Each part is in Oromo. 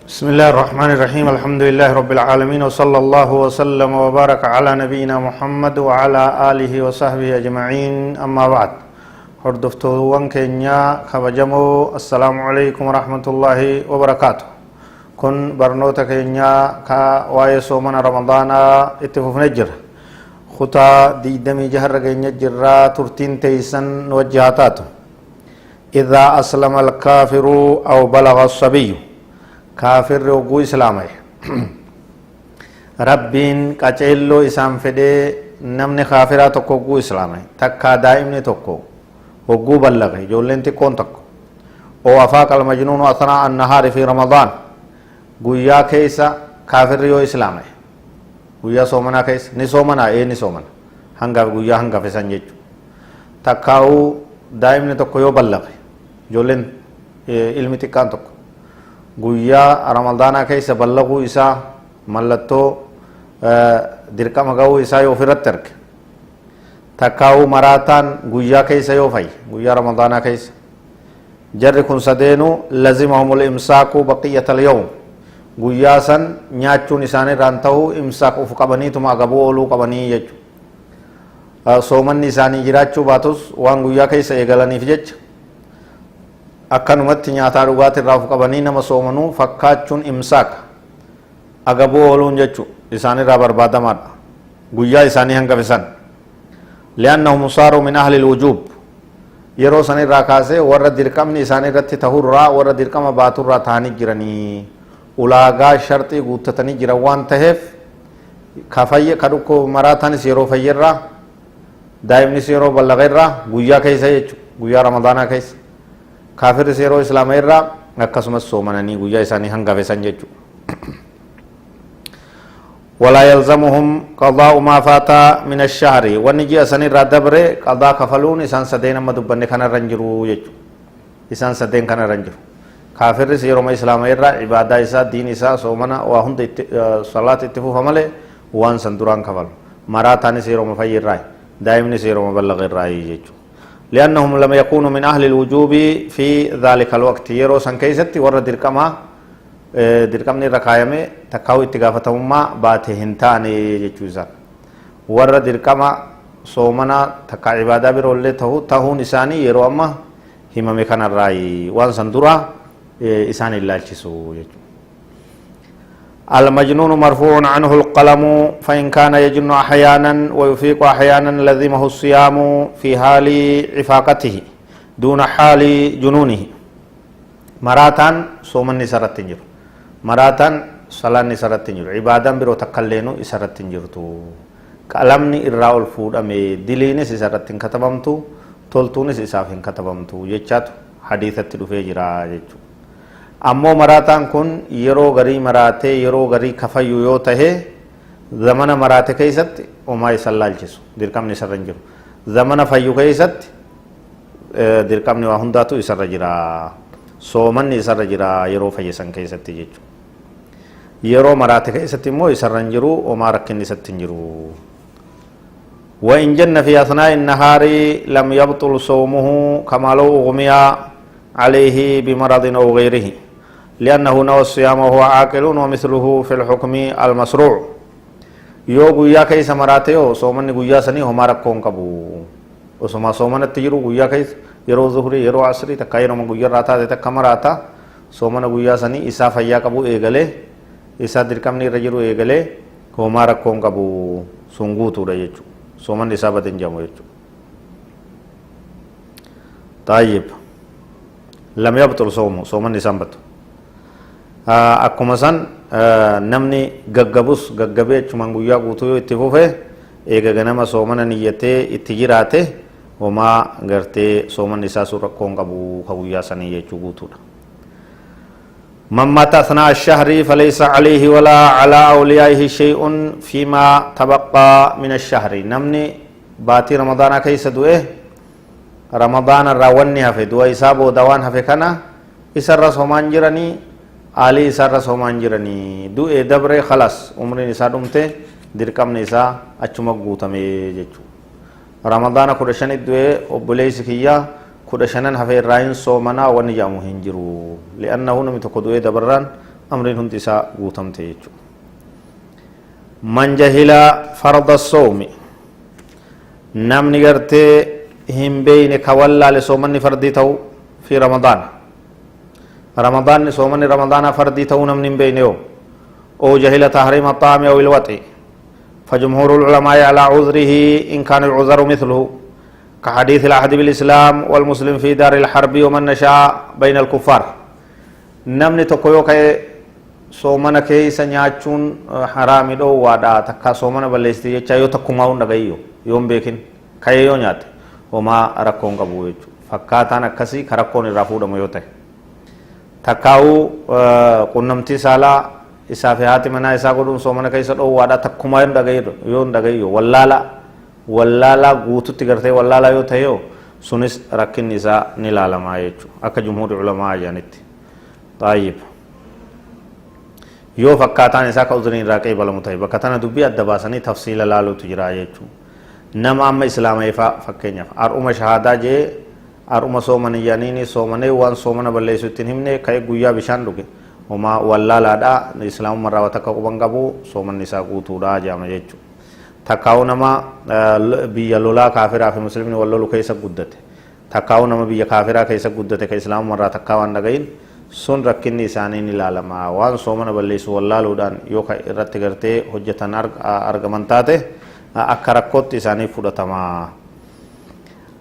بسم الله الرحمن الرحيم الحمد لله رب العالمين وصلى الله وسلم وبارك على نبينا محمد وعلى آله وصحبه أجمعين أما بعد هردفتوان كينيا خبجمو السلام عليكم ورحمة الله وبركاته كن برنوتا كينيا كوايسو من رمضان اتفوف نجر خطا دي دمي جهر كينيا جرا ترتين تيسن وجهاتاتو إذا أسلم الكافر أو بلغ الصبي كافر وقو إسلامي ربين قچيلو إسام فدي نمني خافرات تقو قو إسلامي تكا دائمني تقو وقو بلغي جولين تكون تقو ووفاق المجنون أثناء النهار في رمضان قويا كيسا كافر يو إسلامي قويا صومنا كيس نصومنا نصومنا هنگا قويا هنگا فسان جيجو تكاو دائمني تقو يو بلغي جولين علمي تكان تقو guyyaa ramadaanaa keessa ballaquu isaa mallattoo dirqama ga'uu isaa yoo ofirratti arge takkaa'uu maraataan guyyaa keessa yoo fayye guyyaa ramadaanaa keessa jarri kun sadeenuu lazimahumul imsaaqu baqiyatal yawm guyyaa san nyaachuun isaaniirraan ta'uu imsaaq uf qabaniituma agabuu ooluu qabanii jechuudha soomanni isaanii jiraachuu baatus waan guyyaa keessa eegalaniif jecha akkanumatti nyaataa dhugaatii irraa of qabanii nama soomanuu fakkaachuun imsaaka agabuu ooluun jechuun isaanirraa barbaadamaadha guyyaa isaanii hangafisan li'annahum saaruu min ahli lwujuub yeroo sanirraa kaasee warra dirqamni isaanii irratti tahurraa warra dirqama baaturraa ta'anii jiranii ulaagaa sharxii guuttatanii jiran waan taheef kadhukko maraataanis yeroo fayyerraa daa'imnis yeroo ballaqeerraa guyyaa keessa jechuun guyyaa ramadaanaa keessa كافر سيرو إسلام إرّا أكسم السومناني ويا إساني هنگا فسان جيجو ولا يلزمهم قضاء ما فات من الشهر ونجي أساني رادبري قضاء كفلون إسان سدين مدبن كان رنجرو جيجو إسان سدين كان رنجرو كافر سيرو ما إسلام إرّا عبادة إسا دين إسا سومنا وهند صلاة اتفوف عمله وان سندران كفل مراتاني سيرو مفاير راي دائمني سيرو مبلغ الراي جيجو لأنهم لم يكونوا من أهل الوجوب في ذلك الوقت يرو سنكيستي ورد درقمني ركايمي تكاو اتقافتهما باته هنتاني جيجوزا ورد درقما صومنا تكا عبادة برولي تهو نساني يرو أما هممي كان الرأي وان سندورا إساني الله جسو المجنون مرفوع عنه القلم فإن كان يجن أحيانا ويفيق أحيانا لزمه الصيام في حال عفاقته دون حال جنونه مراتان صومن نسرت تنجر مراتان صلاة نسرت تنجر عبادة برو تقلينو إسرت تنجرتو قلمني إراء الفود أمي دلينس إسرت كتبمتو تولتونس إسافين كتبمتو يجاتو حديثة تلوفي جرا يجو ammoo maraataan kun yeroo garii maraatee yeroo garii kafayyu yoo tahe zamana maraate keessatti homaa isa laalchisu dirqamni isarra hin jiru zamana fayyu keessatti dirqamni waa hundaatu isarra jira soomanni isarra jira yeroo fayyisan keessatti jechuudha yeroo maraate keessatti immoo isarra hin jiru homaa rakkinni isatti hin jiru وإن جن في أثناء النهار لم يبطل صومه كما لو أغمي عليه بمرض أو غيره لأنه نوى الصيام وهو عاقل ومثله في الحكم المسروع يو غويا كيس مراتيو صومن غويا سني هما ركون كبو وسما صومن تجرو غويا كيس يرو ظهري يرو عصري تكايرو من غويا راتا تكمراتا صومن غويا سني إسا فيا كبو إيغلي إسا دركمني رجرو إيغلي هما ركون كبو سنغوتو رجو صومن إسا بدن جامو يجو طيب لم يبطل صومه صومن نسامبتو akkuma san namni gaggabus gaggabee achumaan guyyaa guutuu yoo itti fufe eega ganama soomana niyyatee itti jiraate homaa gartee soomanni isaa sun rakkoon qabu ka guyyaa sanii jechuu guutuudha من مات أثناء الشهر فليس عليه ولا على أوليائه شيء فيما تبقى من الشهر نمني باتي رمضان كيس دوئه رمضان الراوني هفه دوئه إسابه دوان هفه كنا إسر رسومان جراني آلي إسر رسومان جراني دوئه دبره خلاص عمرين إسا دمته درقم نسا أچمق قوتمه جيچو رمضان كرشاني دوئه أبوليس كيا كودشنن هفه راين سومنا ونجامو هنجرو لأنه نمي تقدوه دبران أمرين هندسا قوتم تيجو من جهل فرض الصوم نمني قرتي هم بين كولا لصومني فردي تو في رمضان رمضان صومني رمضان فردي تو نمني بينه أو جهل تحريم الطعام أو الوطء فجمهور العلماء على عذره إن كان العذر مثله كحديث العهد بالإسلام والمسلم في دار الحرب ومن نشاء بين الكفار نمني تقويو كي soomana keessa nyaachuun haraami dhoowwaadha takka soomana balleessite jecha yoo takkumaa hunda gayyo yoo hin beekin ka'ee yoo nyaate homaa rakkoon qabu jechuudha fakkaataan akkasii ka rakkoon irraa fuudhamu yoo ta'e takkaa'uu qunnamtii saalaa isaa fi haati manaa isaa godhuun soomana keessa dhoowwaadha takkumaa yoo hin dhagayyo wallaalaa guututti gartee wallaalaa yoo ta'e yoo sunis rakkinni isaa ni ilaalamaa jechuudha akka jumhuurri ulamaa ajaanitti xaayib yoo fakkaataan isaa ka uzuriin irraa qeebalamu ta'e bakka tana dubbii adda baasanii tafsiila laaluutu jira jechuudha nama amma islaamaifaa fakkeenyaaf har'uma shahaadaa jee har'uma soomaniyyaaniini soomanee waan soomana balleessu ittiin himne ka'e guyyaa bishaan dhuge homaa wallaalaadha islaamumma irraa takka quban qabu soomanni isaa guutuudha jedhama jechuudha takkaa'u nama biyya lolaa kaafiraa fi muslimni wal lolu keessa guddate takkaa'u nama biyya kaafiraa keessa guddate ka islaamumma irraa takkaa waan dhagayin sun rakkinni isaanii ni ilaalama waan soomana balleessu wallaaluudhaan yoo irratti gartee hojjetan argaman taate akka rakkootti isaanii fudhatama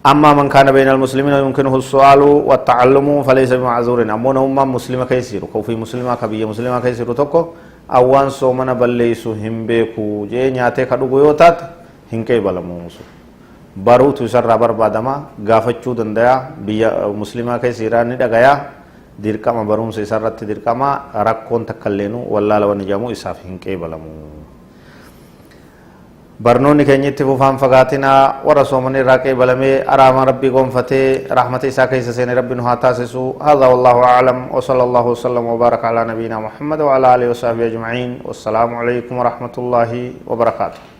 أما من كان بين المسلمين يمكنه السؤال والتعلم فليس بمعذور أمو نوما مسلمة كيسير كوفي مسلمة كبية مسلمة كيسير توكو أوان سومنا بليسو هم بيكو جي نياتي كدو غيوتات هنكي بلموسو baruu tu isarraa barbaadama gaafachuu danda'a biyya muslimaa keessa jiraanni dhagayaa dirqama barumsa isarratti dirqama rakkoon takkalleenu wallaala wanni jedhamu isaaf hin qeebalamu barnoonni keenya itti fufaan fagaatina warra soomanii irraa qeebalamee araama rabbii gonfatee rahmata isaa keessa seene rabbi nu haa taasisu hadha wallahu a'lam wa sallallahu wasallam wa baraka ala nabiyyina muhammad wa ala alihi wa sahbihi ajma'in wassalamu alaykum wa rahmatullahi wa barakatuh